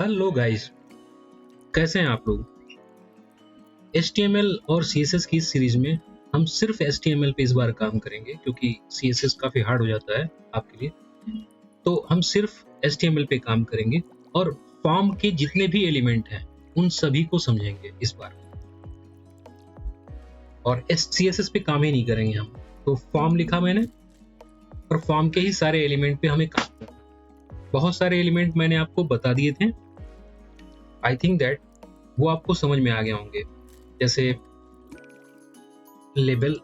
Hello guys, कैसे हैं आप लोग? HTML और CSS की इस सीरीज में हम सिर्फ HTML पे इस बार काम करेंगे क्योंकि CSS काफी हार्ड हो जाता है आपके लिए। तो हम सिर्फ HTML पे काम करेंगे और फॉर्म के जितने भी एलिमेंट हैं उन सभी को समझेंगे इस बार। और CSS पे काम ही नहीं करेंगे हम। तो फॉर्म लिखा मैंने और फॉर्म के ही सारे एलिमेंट पे हमें काम करना है। बहुत सारे एलिमेंट मैंने आपको बता दिए थे। आई थिंक दैट वो आपको समझ में आ गए होंगे, जैसे लेबल,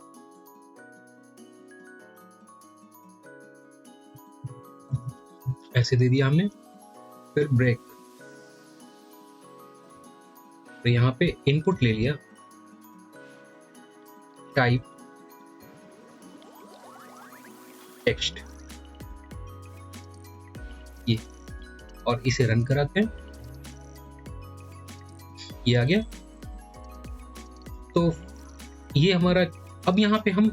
ऐसे दे दिया हमने, फिर ब्रेक, तो यहाँ पे इनपुट ले लिया, टाइप टेक्स्ट, ये, और इसे रन कराते हैं। ये आ गया। तो ये हमारा, अब यहाँ पे हम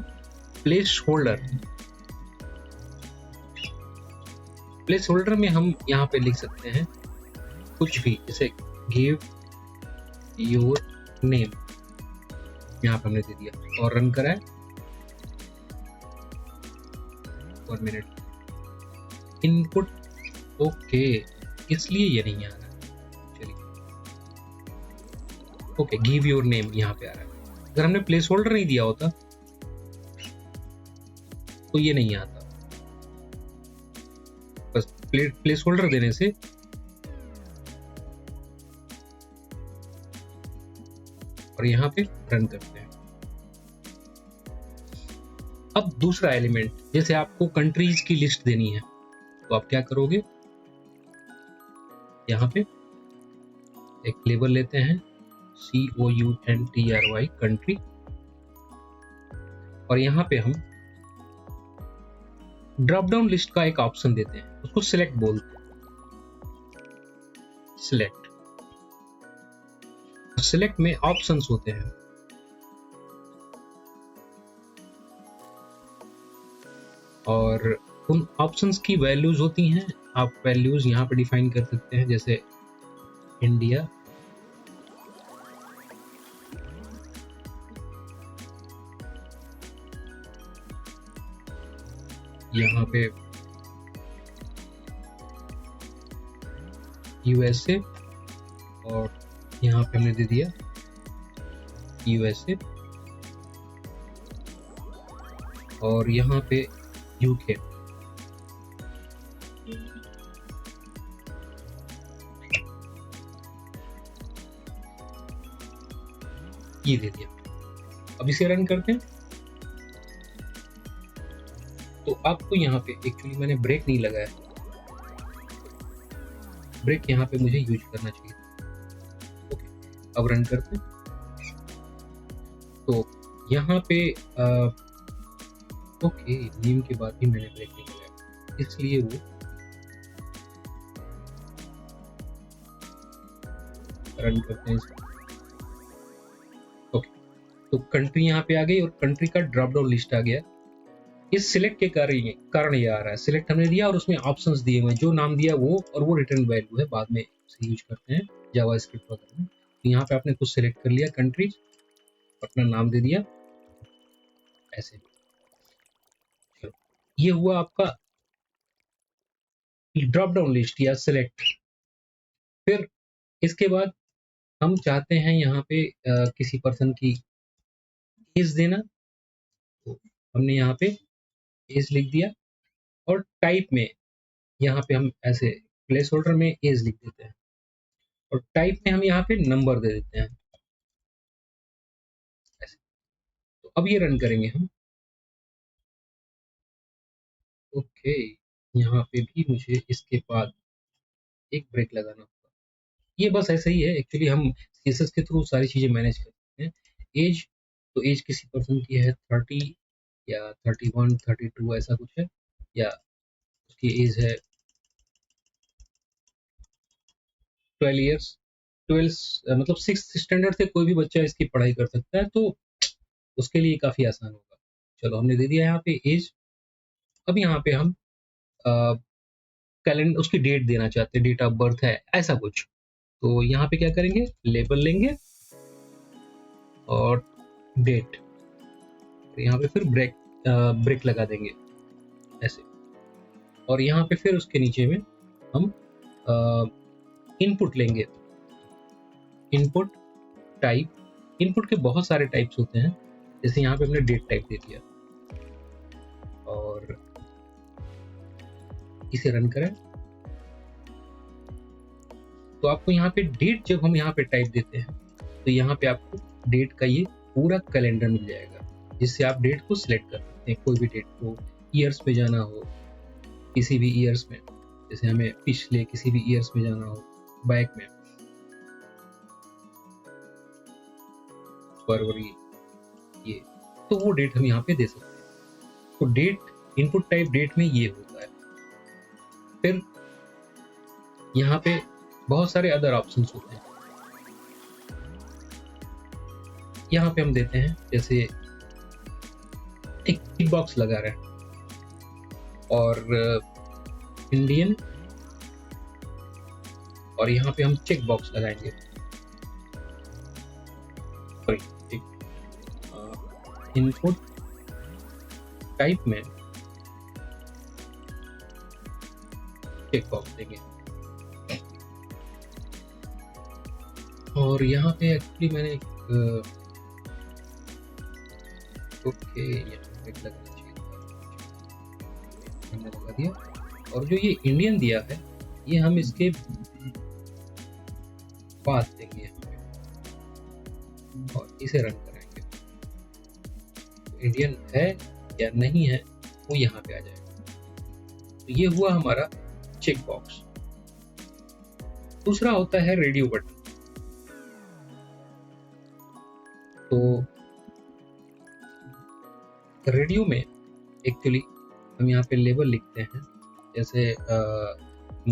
प्लेस होल्डर में हम यहाँ पे लिख सकते हैं कुछ भी, जैसे गिव योर नेम, यहाँ पे हमने दे दिया और रन करा है। 1 मिनट, इनपुट ओके, इसलिए ये नहीं आ रहा। चलिए, ओके, गिव योर नेम यहाँ पे आ रहा है। अगर हमने प्लेस होल्डर नहीं दिया होता तो ये नहीं आता। बस प्लेस होल्डर देने से और यहाँ पे रन करते हैं। अब दूसरा एलिमेंट, जैसे आपको कंट्रीज की लिस्ट देनी है तो आप क्या करोगे, यहाँ पे एक लेबल लेते हैं COUNTRY, कंट्री, और यहाँ पे हम ड्रॉप डाउन लिस्ट का एक ऑप्शन देते हैं, उसको सिलेक्ट बोलते हैं। सिलेक्ट में ऑप्शंस होते हैं और उन ऑप्शंस की वैल्यूज होती हैं। आप वैल्यूज यहाँ पे डिफाइन कर सकते हैं, जैसे इंडिया, यहाँ पे USA, और यहाँ पे हमने दे दिया USA, और यहाँ पे UK। ये दे दिया। अब इसे रन करते हैं। तो आपको यहाँ पे एक्चुअली मैंने ब्रेक नहीं लगाया, ब्रेक यहाँ पे मुझे यूज करना चाहिए। ओके, अब रन करते हैं। तो यहाँ पे ओके, नेम के बाद भी मैंने ब्रेक नहीं लगाया, इसलिए वो रन करते हैं। ओके, तो कंट्री यहाँ पे आ गई और कंट्री का ड्रॉप डाउन लिस्ट आ गया। इस सिलेक्ट के कारण ये आ रहा है। सिलेक्ट हमने दिया और उसमें ऑप्शंस दिए हुए हैं, जो नाम दिया वो, और वो रिटर्न वैल्यू है, बाद में इसे यूज करते हैं जावास्क्रिप्ट वगैरह में। तो यहाँ पे आपने कुछ सिलेक्ट कर लिया, कंट्रीज, अपना नाम दे दिया, ऐसे। चलो, ये हुआ आपका ड्रॉप डाउन लिस्ट या सिलेक्ट। फिर इसके बाद हम चाहते हैं यहाँ पे किसी पर्सन की एज देना, तो हमने यहाँ पे एज लिख दिया, और टाइप में यहाँ पे हम ऐसे प्लेस होल्डर में एज लिख देते हैं, और टाइप में हम यहाँ पे नंबर दे देते हैं, ऐसे। तो अब ये रन करेंगे हम। ओके, यहाँ पे भी मुझे इसके बाद एक ब्रेक लगाना होगा। ये बस ऐसे ही है, एक्चुअली हम CSS के थ्रू सारी चीजें मैनेज करते हैं। एज, तो एज किसी पर्सन की है 30 या 31, 32 ऐसा कुछ है, या उसकी एज है 12 ईयर्स। 12 मतलब 6th स्टैंडर्ड से कोई भी बच्चा इसकी पढ़ाई कर सकता है, तो उसके लिए काफी आसान होगा। चलो, हमने दे दिया यहाँ पे एज। अब यहाँ पे हम कैलेंडर, उसकी डेट देना चाहते हैं, डेट ऑफ बर्थ है, ऐसा कुछ। तो यहाँ पे क्या करेंगे, लेबल लेंगे और डेट, यहाँ पे फिर ब्रेक लगा देंगे ऐसे, और यहाँ पे फिर उसके नीचे में हम इनपुट लेंगे, इनपुट टाइप। इनपुट के बहुत सारे टाइप्स होते हैं, जैसे यहाँ पे हमने डेट टाइप दे दिया और इसे रन करें तो आपको यहाँ पे डेट, जब हम यहाँ पे टाइप देते हैं तो यहाँ पे आपको डेट का ये पूरा कैलेंडर मिल जाएगा, जिससे आप डेट को सिलेक्ट कर सकते हैं, कोई भी डेट को। ईयर्स में जाना हो, किसी भी ईयर्स में, जैसे हमें पिछले किसी भी ईयर्स में जाना हो, बैक में फरवरी, ये तो वो डेट हम यहाँ पे दे सकते हैं। तो डेट, इनपुट टाइप डेट में ये होता है। फिर यहाँ पे बहुत सारे अदर ऑप्शंस होते हैं, यहाँ पे हम देते हैं, जैसे एक टिक बॉक्स लगा रहे हैं और इंडियन, और यहाँ पे हम चेक बॉक्स लगाएंगे, सॉरी, इनपुट टाइप में चेक बॉक्स देंगे। और यहाँ पे एक्चुअली मैंने ओके यहाँ पे लगाना चाहिए, हमने लगा दिया। और जो ये इंडियन दिया है, ये हम इसके बाद देंगे यहाँ पे और इसे रन कराएंगे। तो इंडियन है या नहीं है वो यहाँ पे आ जाएगा। तो ये हुआ हमारा चेक बॉक्स। दूसरा होता है रेडियो बटन। तो रेडियो में एक्चुअली हम यहाँ पे लेबल लिखते हैं, जैसे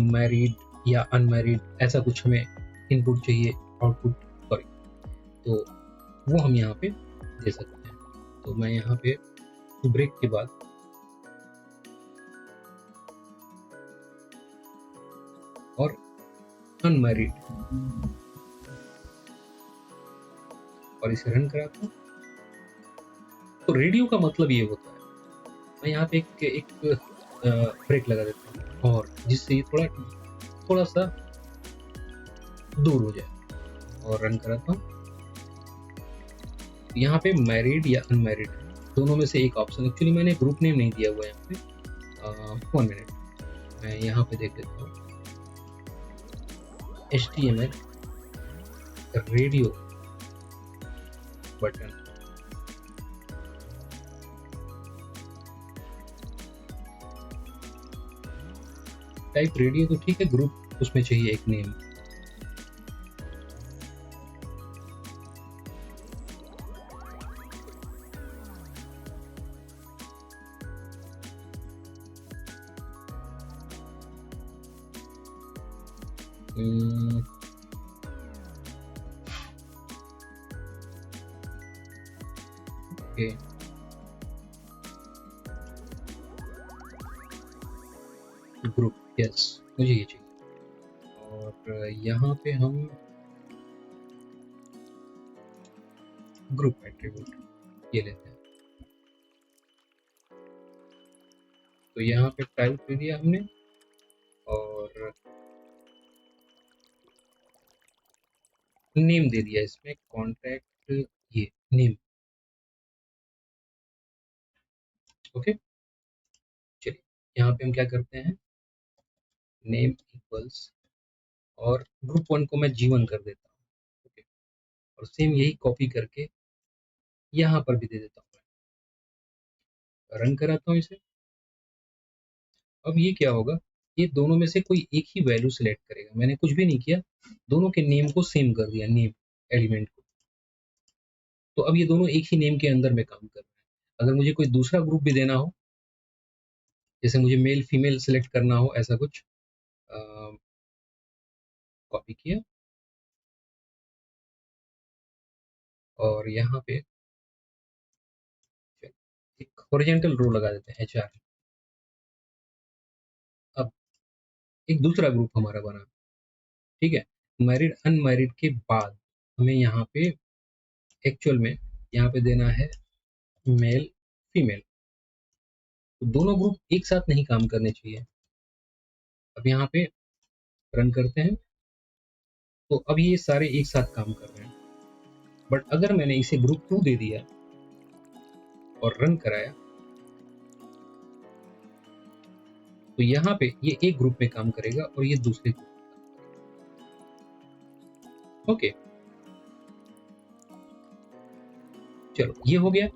मैरिड या अनमैरिड, ऐसा कुछ हमें इनपुट चाहिए, आउटपुट, सॉरी, तो वो हम यहाँ पे दे सकते हैं। तो मैं यहाँ पे ब्रेक के बाद और अनमैरिड और इसे रन कराता हूँ। तो रेडियो का मतलब ये होता है, मैं यहाँ पे एक ब्रेक लगा देता हूँ और जिससे ये थोड़ा सा दूर हो जाए और रन कराता हूँ। यहाँ पे मैरिड या अनमैरिड दोनों में से एक ऑप्शन, एक्चुअली मैंने ग्रुप नेम नहीं दिया हुआ है यहाँ पे। 1 मिनट, मैं यहाँ पे देख लेता हूँ, HTML radio button, type radio तो ठीक है, ग्रुप उसमें चाहिए एक नेम। ओके, ग्रुप, यस, मुझे ये चाहिए। और यहाँ पे हम ग्रुप एट्रीब्यूट ये लेते हैं। तो यहाँ पे टाइप दे दिया हमने और नेम दे दिया, इसमें कॉन्टैक्ट, ये नेम, ओके। चलिए यहाँ पे हम क्या करते हैं, नेम इक्वल्स, और ग्रुप 1 को मैं G1 कर देता हूँ, ओके। और सेम यही कॉपी करके यहाँ पर भी दे देता हूँ, रन कराता हूँ इसे। अब ये क्या होगा, ये दोनों में से कोई एक ही वैल्यू सिलेक्ट करेगा, मैंने कुछ भी नहीं किया, दोनों के नेम को सेम कर दिया, नेम एलिमेंट को। तो अब ये दोनों एक ही नेम के अंदर में काम कर रहे हैं। अगर मुझे कोई दूसरा ग्रुप भी देना हो, जैसे मुझे मेल फीमेल सिलेक्ट करना हो, ऐसा कुछ, कॉपी किया और यहाँ पे एक हॉरिजॉन्टल रो लगा देते हैं, HR। अब एक दूसरा ग्रुप हमारा बना, ठीक है। मैरिड अनमैरिड के बाद हमें यहाँ पे एक्चुअल में यहाँ पे देना है मेल फीमेल, तो दोनों ग्रुप एक साथ नहीं काम करने चाहिए। अब यहाँ पे रन करते हैं तो अब ये सारे एक साथ काम कर रहे हैं, बट अगर मैंने इसे ग्रुप 2 दे दिया और रन कराया तो यहाँ पे ये एक ग्रुप में काम करेगा और ये दूसरे ग्रुप में काम करेगा। ओके, चलो ये हो गया।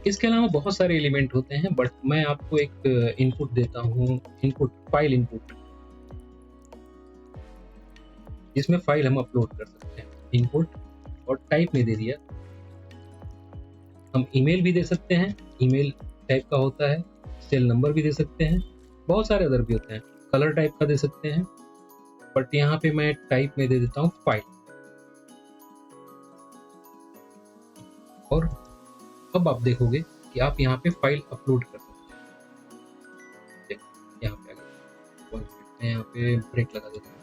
इसके अलावा बहुत सारे एलिमेंट होते हैं, बट मैं आपको एक इनपुट देता हूँ, इनपुट फाइल इनपुट, जिसमें फाइल हम अपलोड कर सकते हैं। इनपुट और टाइप में दे दिया, हम ईमेल भी दे सकते हैं, ईमेल टाइप का होता है, सेल नंबर भी दे सकते हैं, बहुत सारे अदर भी होते हैं, कलर टाइप का दे सकते हैं, बट यहाँ पे मैं टाइप में दे देता हूँ फाइल। और अब आप देखोगे कि आप यहाँ पे फाइल अपलोड कर सकते हैं। यहाँ पे मैं यहाँ पे ब्रेक लगा देता हूँ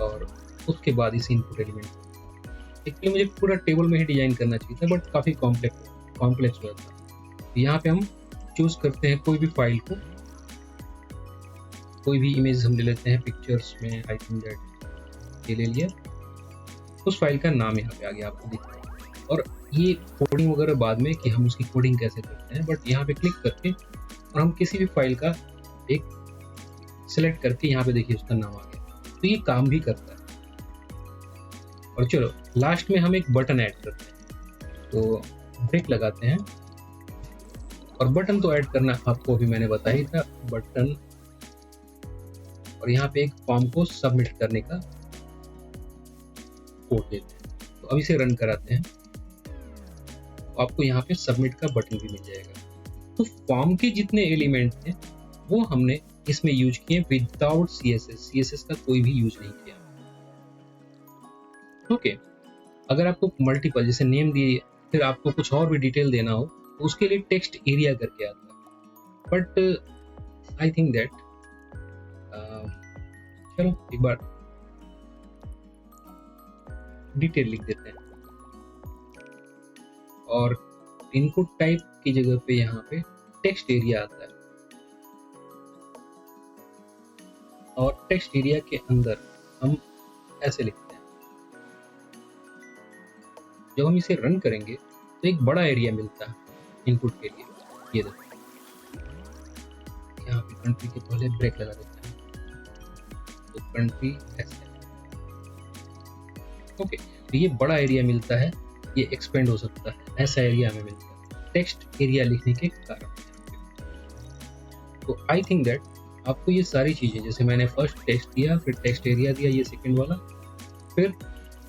और उसके बाद इस इनपुट एलिमेंट, एक्चुअली मुझे पूरा टेबल में ही डिजाइन करना चाहिए था, बट काफ़ी कॉम्प्लेक्स हुआ था। तो यहाँ पे हम चूज करते हैं कोई भी फाइल को, कोई भी इमेज हम ले लेते हैं पिक्चर्स में, आई थिंक दैट ये ले लिया, उस फाइल का नाम यहाँ पे आ गया, आपको दिख रहा है। और ये कोडिंग वगैरह बाद में कि हम उसकी कोडिंग कैसे करते हैं, बट यहाँ पे क्लिक करके और हम किसी भी फाइल का एक सिलेक्ट करके यहाँ पे देखिए उसका नाम आ गया, तो ये काम भी करता है। और चलो लास्ट में हम एक बटन ऐड करते हैं, तो ब्रेक लगाते हैं और बटन तो ऐड करना आपको अभी मैंने बताया ही था, बटन, और यहाँ पे एक फॉर्म को सबमिट करने का कोड देते हैं। तो अब इसे रन कराते हैं तो आपको यहाँ पे सबमिट का बटन भी मिल जाएगा। तो फॉर्म के जितने एलिमेंट थे वो हमने इसमें यूज किए विदाउट CSS का कोई भी यूज नहीं किया। ओके, अगर आपको मल्टीपल जैसे नेम दिए, फिर आपको कुछ और भी डिटेल देना हो तो उसके लिए टेक्स्ट एरिया करके आता है, बट आई थिंक दैट चलो एक बार डिटेल लिख देते हैं और इनपुट टाइप की जगह पे यहाँ पे टेक्स्ट एरिया आता है, और टेक्स्ट एरिया के अंदर हम ऐसे लिखते हैं। जब हम इसे रन करेंगे तो एक बड़ा एरिया मिलता है इनपुट के लिए, ये देखो यहाँ पे कंट्री के पहले ब्रेक लगा देते हैं, तो कंट्री ऐसे, ओके, तो ये बड़ा एरिया मिलता है, ये एक्सपेंड हो सकता है, ऐसा एरिया हमें मिलता है टेक्स्ट एरिया लिखने के कारण। तो आई थिंक दैट आपको ये सारी चीजें, जैसे मैंने फर्स्ट टेक्स्ट दिया, फिर टेक्स्ट एरिया दिया, ये सेकंड वाला, फिर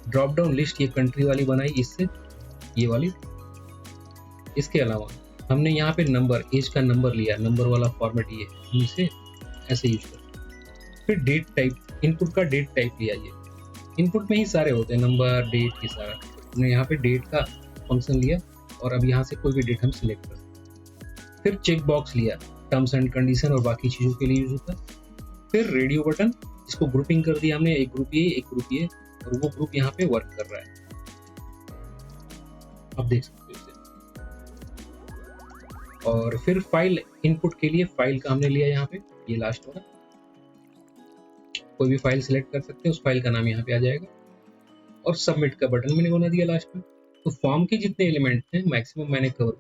ड्रॉप डाउन लिस्ट ये कंट्री वाली बनाई इससे, ये वाली, इसके अलावा हमने यहाँ पे नंबर, एज का नंबर लिया, नंबर वाला फॉर्मेट ये, हम इसे ऐसे यूज करते हैं। फिर डेट टाइप, इनपुट का डेट टाइप लिया, ये इनपुट में ही सारे होते हैं, नंबर, डेट, ये सारा। हमने यहाँ पे डेट का फंक्शन लिया और अब यहाँ से कोई भी डेट हम सिलेक्ट कर सकते हैं। फिर चेक बॉक्स लिया, टर्म्स एंड कंडीशन और बाकी चीज़ों के लिए यूज होता है। फिर रेडियो बटन, इसको ग्रुपिंग कर दिया हमने, एक ग्रुप ये, एक ग्रुप ये, और वो ग्रुप यहाँ पे वर्क कर रहा है, आप देख सकते हो इसे। और फिर फाइल इनपुट के लिए फाइल का हमने लिया यहाँ पे, ये लास्ट वाला, कोई भी फाइल सिलेक्ट कर सकते हैं, उस फाइल का नाम यहाँ पे आ जाएगा, और सबमिट का बटन मैंने बना दिया लास्ट में। तो फॉर्म के जितने एलिमेंट थे मैक्सिमम मैंने कवर